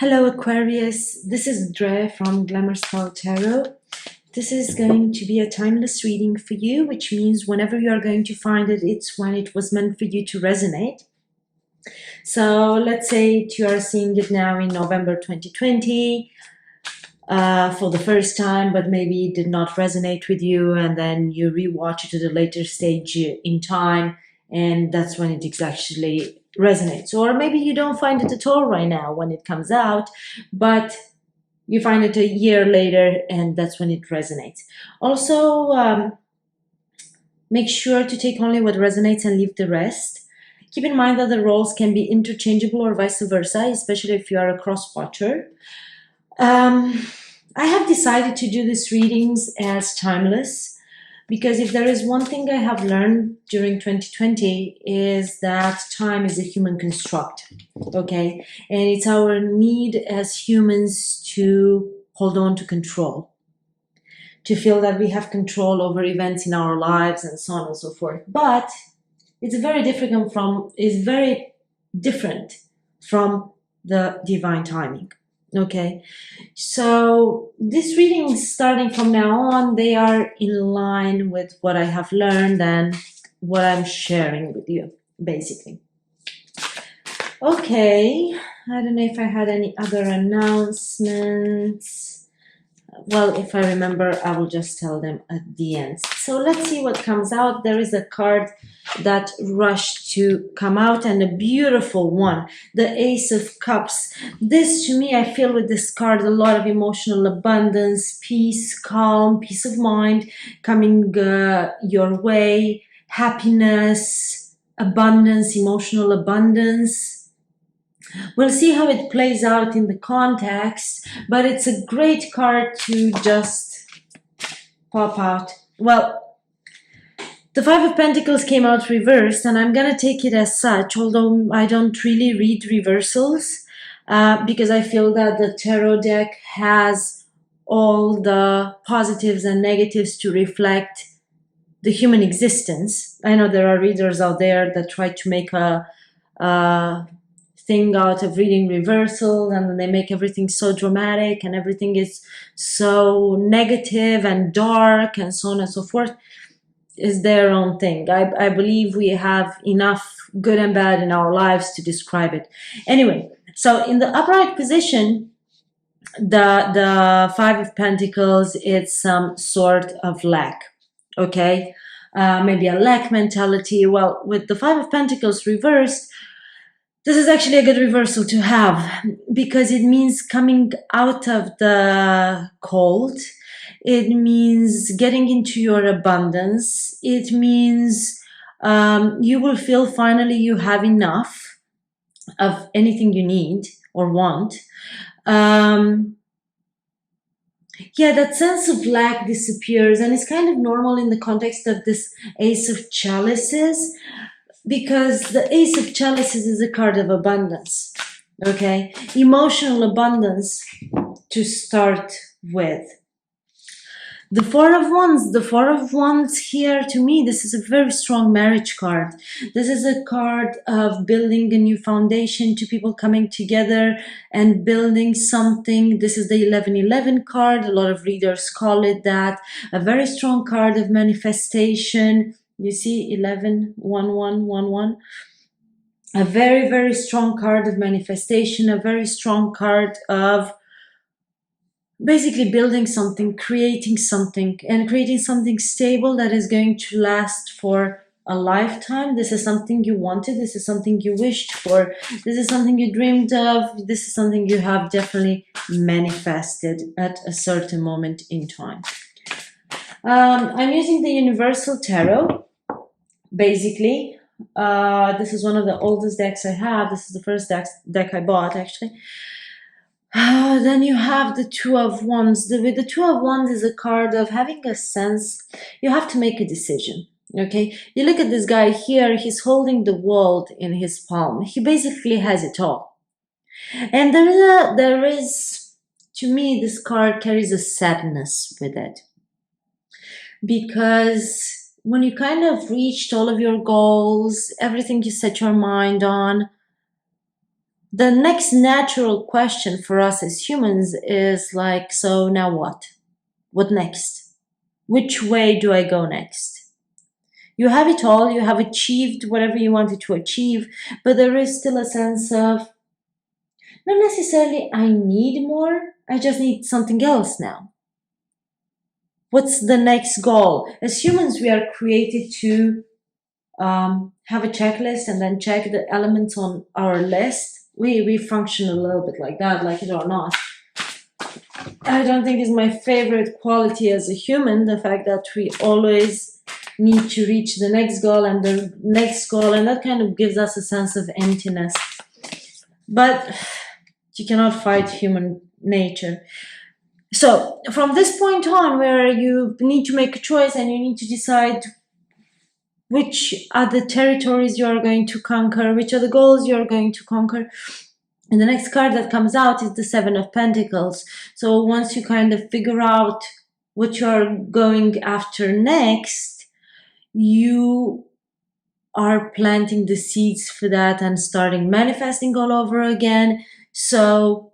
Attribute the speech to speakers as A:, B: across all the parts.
A: Hello Aquarius, this is Dre from Glamour Spell Tarot. This is going to be a timeless reading for you, which means whenever you are going to find it, it's when it was meant for you to resonate. So let's say you are seeing it now in November 2020 for the first time, but maybe it did not resonate with you, and then you rewatch it at a later stage in time, and that's when it actually resonates. Or maybe you don't find it at all right now when it comes out, but you find it a year later and that's when it resonates. Also, make sure to take only what resonates and leave the rest. Keep in mind that the roles can be interchangeable or vice versa, especially if you are a cross-watcher. I have decided to do these readings as timeless because if there is one thing I have learned during 2020 is that time is a human construct, okay? And it's our need as humans to hold on to control, to feel that we have control over events in our lives and so on and so forth. But it's very different from the divine timing. Okay, so these readings starting from now on, they are in line with what I have learned and what I'm sharing with you, basically. Okay, I don't know if I had any other announcements. Well, if I remember, I will just tell them at the end. So let's see what comes out. There is a card that rushed to come out, and a beautiful one, the Ace of Cups. This, to me, I feel with this card a lot of emotional abundance, peace, calm, peace of mind coming your way, happiness, abundance, emotional abundance. We'll see how it plays out in the context, but it's a great card to just pop out. Well, the Five of Pentacles came out reversed, and I'm going to take it as such, although I don't really read reversals, because I feel that the tarot deck has all the positives and negatives to reflect the human existence. I know there are readers out there that try to make a thing out of reading reversal, and then they make everything so dramatic and everything is so negative and dark and so on and so forth. Is their own thing. I believe we have enough good and bad in our lives to describe it. Anyway, so in the upright position, the Five of Pentacles, it's some sort of lack, okay? Maybe a lack mentality. Well, with the Five of Pentacles reversed, this is actually a good reversal to have because it means coming out of the cold. It means getting into your abundance. It means you will feel finally you have enough of anything you need or want. Yeah, that sense of lack disappears, and it's kind of normal in the context of this Ace of Chalices, because the Ace of Chalices is a card of abundance, okay? Emotional abundance to start with. The Four of Wands here, to me, this is a very strong marriage card. This is a card of building a new foundation, to people coming together and building something. This is the 1111 card. A lot of readers call it that. A very strong card of manifestation. You see 11, 1, 1, 1, 1. A very, very strong card of manifestation, a very strong card of basically building something, creating something, and creating something stable that is going to last for a lifetime. This is something you wanted. This is something you wished for. This is something you dreamed of. This is something you have definitely manifested at a certain moment in time. I'm using the Universal Tarot, basically. This is one of the oldest decks I have. This is the first deck I bought, actually. Then you have the Two of Wands. The Two of Wands is a card of having a sense. You have to make a decision, okay? You look at this guy here. He's holding the world in his palm. He basically has it all. And there is, to me, this card carries a sadness with it. Because when you kind of reached all of your goals, everything you set your mind on, the next natural question for us as humans is like, so now what? What next? Which way do I go next? You have it all, you have achieved whatever you wanted to achieve, but there is still a sense of, not necessarily I need more, I just need something else now. What's the next goal? As humans, we are created to have a checklist and then check the elements on our list. We function a little bit like that, like it or not. I don't think is my favorite quality as a human, the fact that we always need to reach the next goal and the next goal, and that kind of gives us a sense of emptiness. But you cannot fight human nature. So from this point on, where you need to make a choice and you need to decide which are the territories you are going to conquer, which are the goals you are going to conquer. And the next card that comes out is the Seven of Pentacles. So once you kind of figure out what you are going after next, you are planting the seeds for that and starting manifesting all over again. So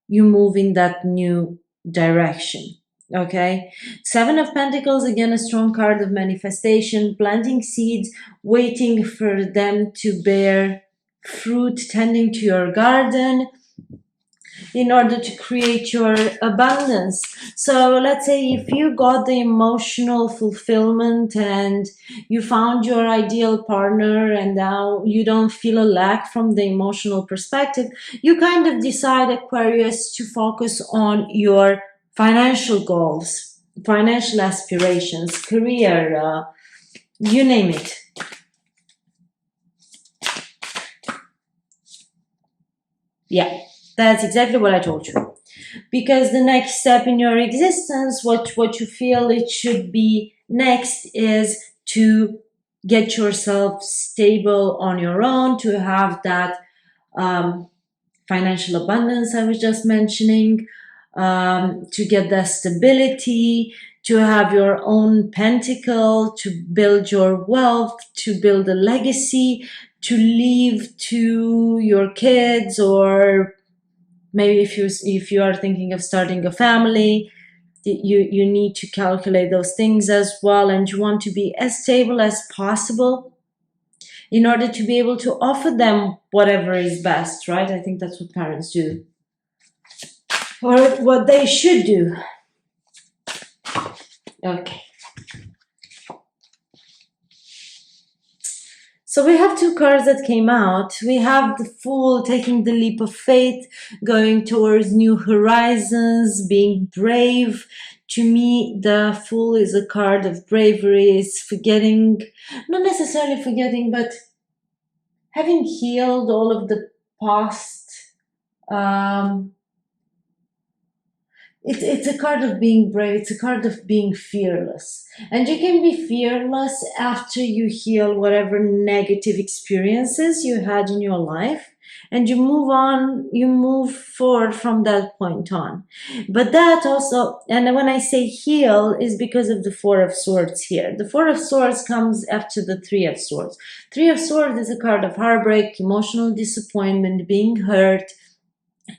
A: you move in that new direction. Okay, Seven of Pentacles, again, a strong card of manifestation, planting seeds, waiting for them to bear fruit, tending to your garden in order to create your abundance. So let's say if you got the emotional fulfillment and you found your ideal partner and now you don't feel a lack from the emotional perspective, you kind of decide, Aquarius, to focus on your financial goals, financial aspirations, career, you name it. Yeah, that's exactly what I told you. Because the next step in your existence, what you feel it should be next, is to get yourself stable on your own, to have that financial abundance I was just mentioning, to get that stability, to have your own pentacle, to build your wealth, to build a legacy, to leave to your kids, or maybe if you are thinking of starting a family, you need to calculate those things as well, and you want to be as stable as possible in order to be able to offer them whatever is best, right? I think that's what parents do, or what they should do. Okay. So we have two cards that came out. We have the Fool, taking the leap of faith, going towards new horizons, being brave. To me, the Fool is a card of bravery. It's forgetting, not necessarily forgetting, but having healed all of the past. It's a card of being brave. It's a card of being fearless. And you can be fearless after you heal whatever negative experiences you had in your life, and you move on, you move forward from that point on. But that also, and when I say heal, is because of the Four of Swords here. The Four of Swords comes after the Three of Swords. Three of Swords is a card of heartbreak, emotional disappointment, being hurt.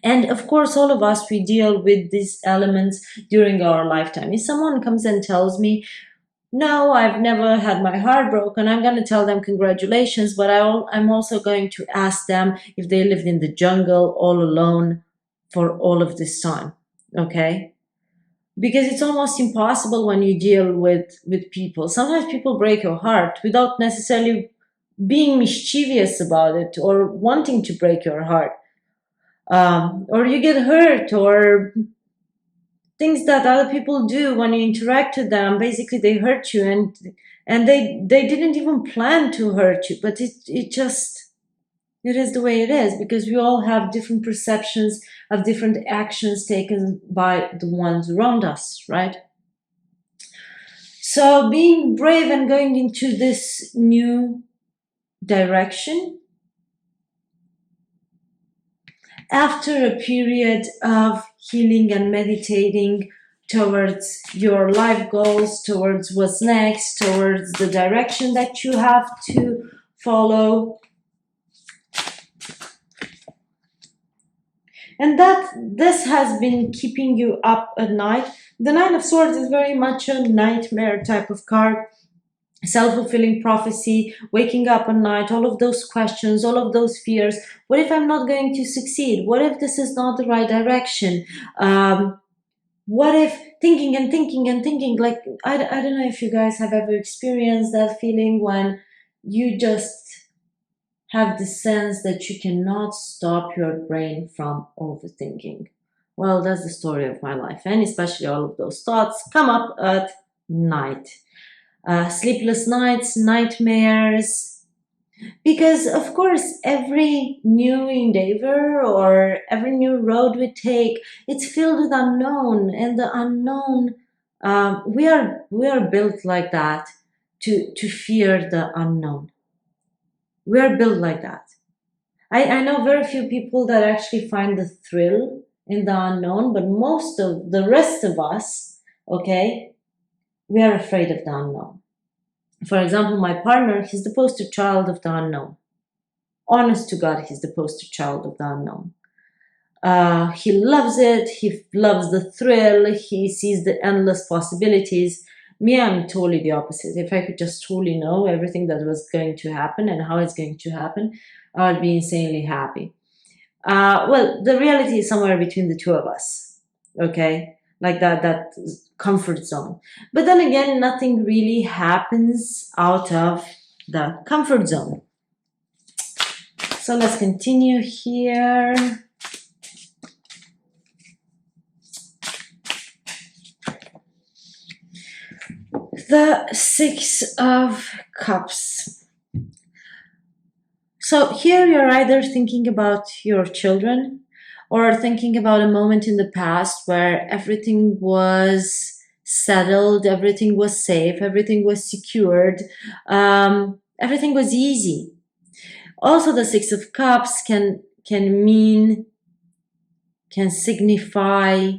A: And of course, all of us, we deal with these elements during our lifetime. If someone comes and tells me, no, I've never had my heart broken, I'm going to tell them congratulations, but I'm also going to ask them if they lived in the jungle all alone for all of this time, okay? Because it's almost impossible when you deal with people. Sometimes people break your heart without necessarily being mischievous about it or wanting to break your heart. Or you get hurt, or things that other people do when you interact with them. Basically, they hurt you, and they didn't even plan to hurt you, but it is the way it is, because we all have different perceptions of different actions taken by the ones around us, right? So being brave and going into this new direction after a period of healing and meditating towards your life goals, towards what's next, towards the direction that you have to follow. and that this has been keeping you up at night. The Nine of Swords is very much a nightmare type of card, self-fulfilling prophecy, waking up at night, all of those questions, all of those fears. What if I'm not going to succeed? What if this is not the right direction? What if thinking and thinking and thinking, like, I don't know if you guys have ever experienced that feeling when you just have the sense that you cannot stop your brain from overthinking. Well, that's the story of my life, and especially all of those thoughts come up at night. Sleepless nights, nightmares, because of course every new endeavor or every new road we take, it's filled with unknown, and the unknown, we are built like that, to fear the unknown. We are built like that. I know very few people that actually find the thrill in the unknown, but most of the rest of us, okay, we are afraid of the unknown. For example, my partner, he's the poster child of the unknown. Honest to God, he's the poster child of the unknown. He loves it. He loves the thrill. He sees the endless possibilities. Me, I'm totally the opposite. If I could just truly know everything that was going to happen and how it's going to happen, I would be insanely happy. Well, the reality is somewhere between the two of us. Okay, like that comfort zone. But then again, nothing really happens out of the comfort zone. So let's continue here. The Six of Cups. So here you're either thinking about your children or thinking about a moment in the past where everything was settled, everything was safe, everything was secured, everything was easy. Also, the Six of Cups can signify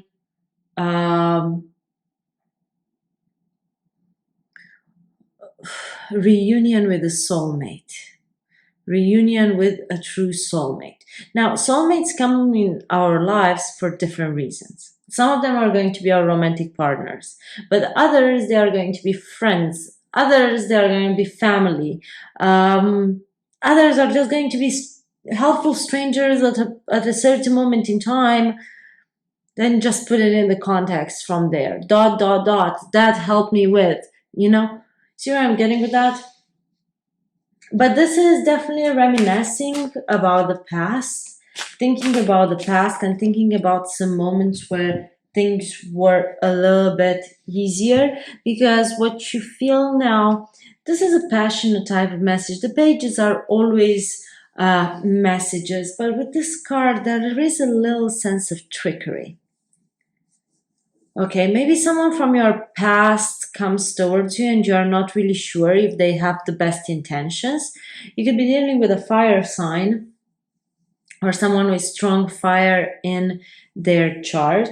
A: reunion with a soulmate, reunion with a true soulmate. Now, soulmates come in our lives for different reasons. Some of them are going to be our romantic partners, but others, they are going to be friends. Others, they are going to be family. Others are just going to be helpful strangers at a certain moment in time. Then just put it in the context from there. ... That helped me with, See where I'm getting with that? But this is definitely reminiscing about the past, thinking about the past and thinking about some moments where things were a little bit easier, because what you feel now, this is a passionate type of message. The pages are always messages, but with this card, there is a little sense of trickery. Okay, maybe someone from your past comes towards you and you're not really sure if they have the best intentions. You could be dealing with a fire sign or someone with strong fire in their chart.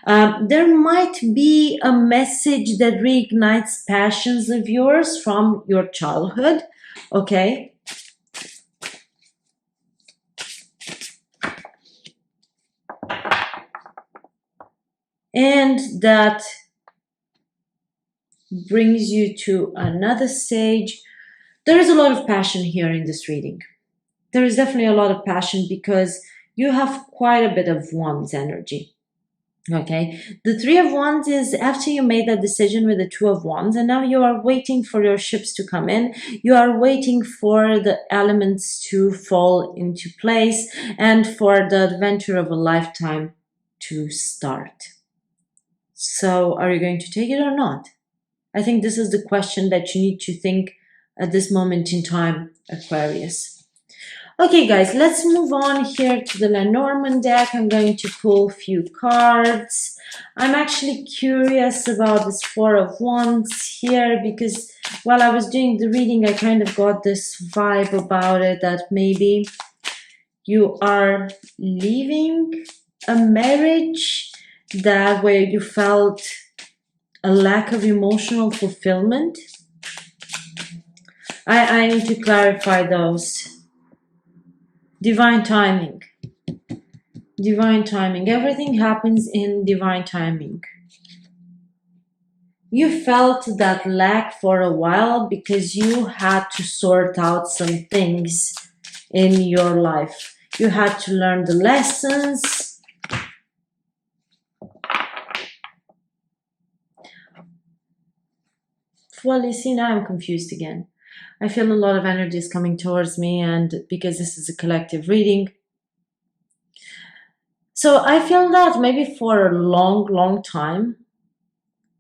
A: There might be a message that reignites passions of yours from your childhood. Okay. And that brings you to another stage. There is a lot of passion here in this reading. There is definitely a lot of passion because you have quite a bit of Wands energy. Okay, the Three of Wands is after you made that decision with the Two of Wands, and now you are waiting for your ships to come in. You are waiting for the elements to fall into place and for the adventure of a lifetime to start. So are you going to take it or not? I think this is the question that you need to think at this moment in time, Aquarius. Okay, guys, let's move on here to the Lenormand deck. I'm going to pull a few cards. I'm actually curious about this Four of Wands here because while I was doing the reading, I kind of got this vibe about it that maybe you are leaving a marriage that where you felt a lack of emotional fulfillment. I need to clarify those. Divine timing. Divine timing. Everything happens in divine timing. You felt that lack for a while because you had to sort out some things in your life. You had to learn the lessons. Well, you see, now I'm confused again. I feel a lot of energy is coming towards me, and because this is a collective reading. So I feel that maybe for a long time,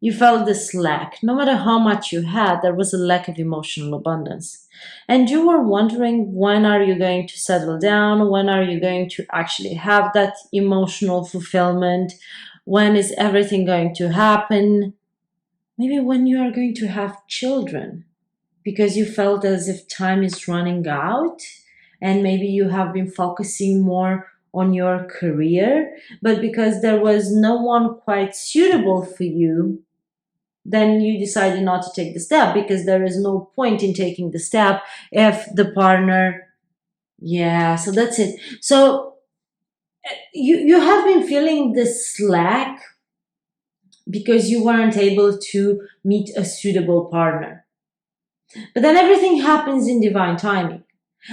A: you felt this lack. No matter how much you had, there was a lack of emotional abundance. And you were wondering, when are you going to settle down? When are you going to actually have that emotional fulfillment? When is everything going to happen? Maybe when you are going to have children, because you felt as if time is running out, and maybe you have been focusing more on your career, but because there was no one quite suitable for you, then you decided not to take the step, because there is no point in taking the step if the partner, yeah, so that's it. So you have been feeling this slack because you weren't able to meet a suitable partner. But then everything happens in divine timing.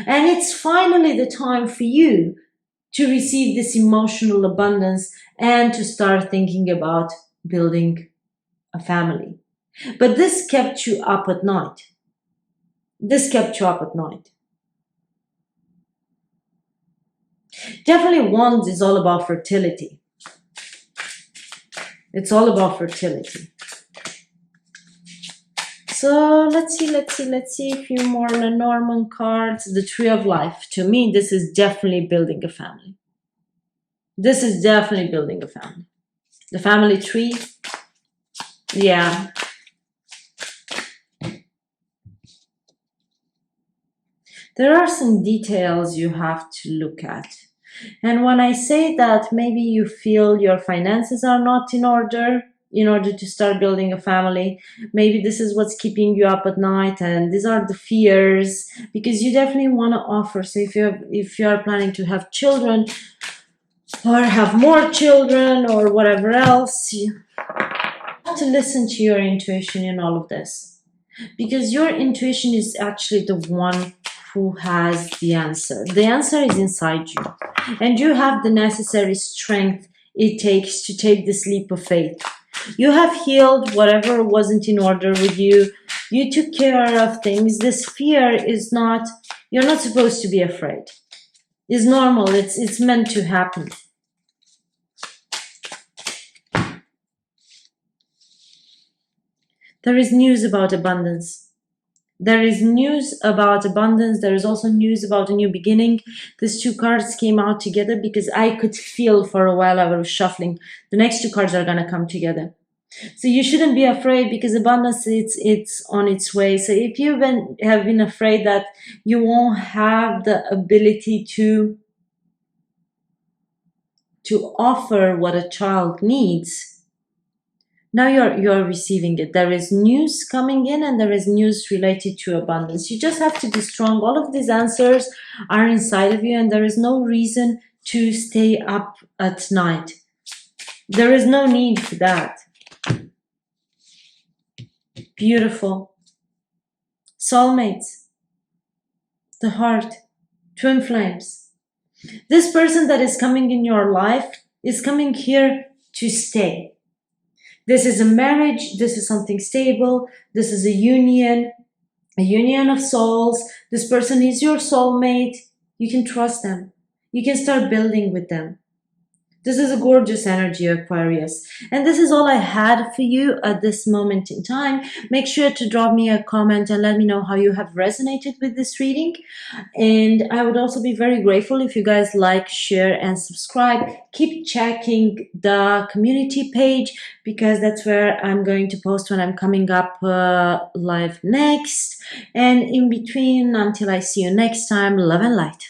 A: And it's finally the time for you to receive this emotional abundance and to start thinking about building a family. But this kept you up at night. This kept you up at night. Definitely Wands is all about fertility. It's all about fertility. So let's see a few more Lenormand cards. The Tree of Life. To me, this is definitely building a family. This is definitely building a family. The family tree. Yeah. There are some details you have to look at. And when I say that maybe you feel your finances are not in order to start building a family, maybe this is what's keeping you up at night, and these are the fears, because you definitely want to offer. So if you are planning to have children or have more children or whatever else, you have to listen to your intuition in all of this, because your intuition is actually the one who has the answer. The answer is inside you, and you have the necessary strength it takes to take this leap of faith. You have healed whatever wasn't in order with you. You took care of things. This fear is not, you're not supposed to be afraid. It's normal. It's meant to happen. There is news about abundance. There is news about abundance. There is also news about a new beginning. These two cards came out together because I could feel for a while I was shuffling. The next two cards are going to come together. So you shouldn't be afraid, because abundance, it's on its way. So if you have been afraid that you won't have the ability to offer what a child needs, now you're receiving it. There is news coming in, and there is news related to abundance. You just have to be strong. All of these answers are inside of you, and there is no reason to stay up at night. There is no need for that. Beautiful. Soulmates. The heart. Twin flames. This person that is coming in your life is coming here to stay. This is a marriage. This is something stable. This is a union of souls. This person is your soulmate. You can trust them. You can start building with them. This is a gorgeous energy, Aquarius. And this is all I had for you at this moment in time. Make sure to drop me a comment and let me know how you have resonated with this reading. And I would also be very grateful if you guys like, share, and subscribe. Keep checking the community page, because that's where I'm going to post when I'm coming up live next. And in between, until I see you next time, love and light.